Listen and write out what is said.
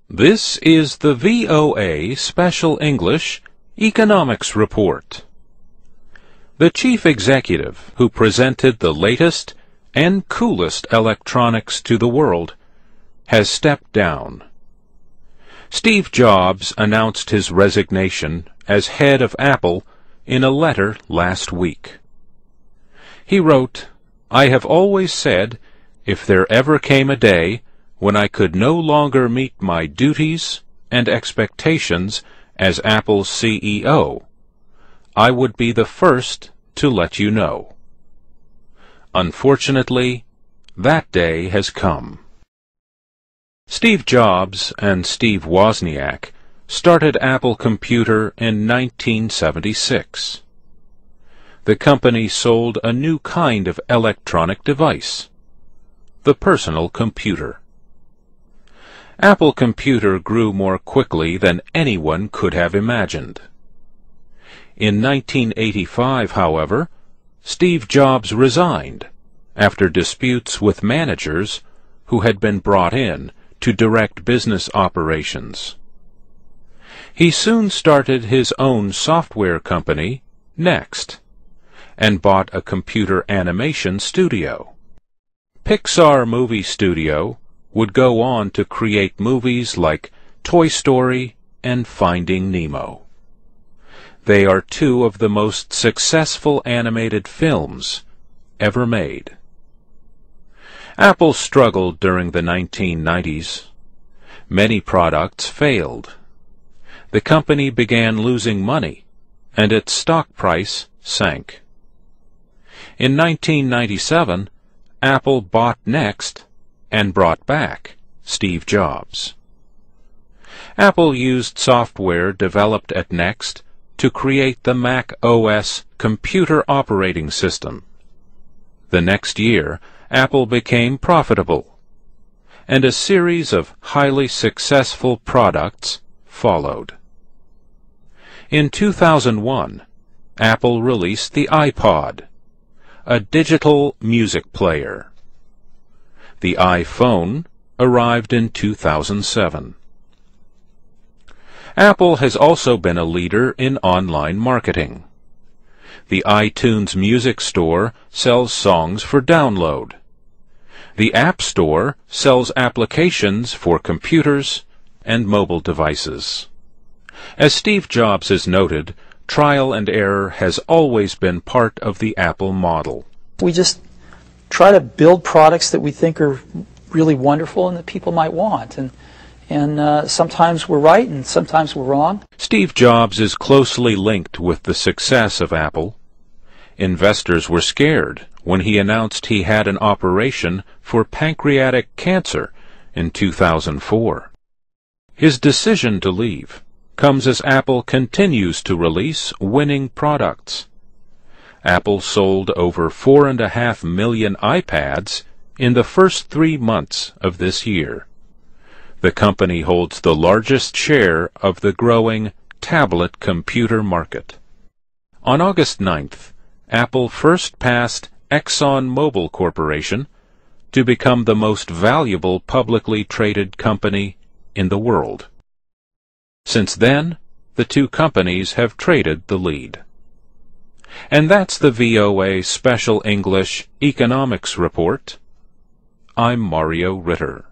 This is the VOA Special English Economics Report. The chief executive who presented the latest and coolest electronics to the world has stepped down. Steve Jobs announced his resignation as head of Apple in a letter last week. He wrote, "I have always said, if there ever came a day when I could no longer meet my duties and expectations as Apple's CEO, I would be the first to let you know." Unfortunately, that day has come. Steve Jobs and Steve Wozniak started Apple Computer in 1976. The company sold a new kind of electronic device, the personal computer. Apple Computer grew more quickly than anyone could have imagined. In 1985, however, Steve Jobs resigned after disputes with managers who had been brought in to direct business operations. He soon started his own software company, Next, and bought a computer animation studio. Pixar Movie Studio would go on to create movies like Toy Story and Finding Nemo. They are two of the most successful animated films ever made. Apple struggled during the 1990s. Many products failed. The company began losing money, and its stock price sank. In 1997, Apple bought Next and brought back Steve Jobs. Apple used software developed at Next to create the Mac OS computer operating system. The next year, Apple became profitable, and a series of highly successful products followed. In 2001, Apple released the iPod, a digital music player. The iPhone arrived in 2007. Apple has also been a leader in online marketing. The iTunes Music Store sells songs for download. The App Store sells applications for computers and mobile devices. As Steve Jobs has noted, trial and error has always been part of the Apple model. We just try to build products that we think are really wonderful and that people might want. And sometimes we're right and sometimes we're wrong. Steve Jobs is closely linked with the success of Apple. Investors were scared when he announced he had an operation for pancreatic cancer in 2004. His decision to leave comes as Apple continues to release winning products. Apple sold over 4.5 million iPads in the first 3 months of this year. The company holds the largest share of the growing tablet computer market. On August 9th, Apple first passed ExxonMobil Corporation to become the most valuable publicly traded company in the world. Since then, the two companies have traded the lead. And that's the VOA Special English Economics Report. I'm Mario Ritter.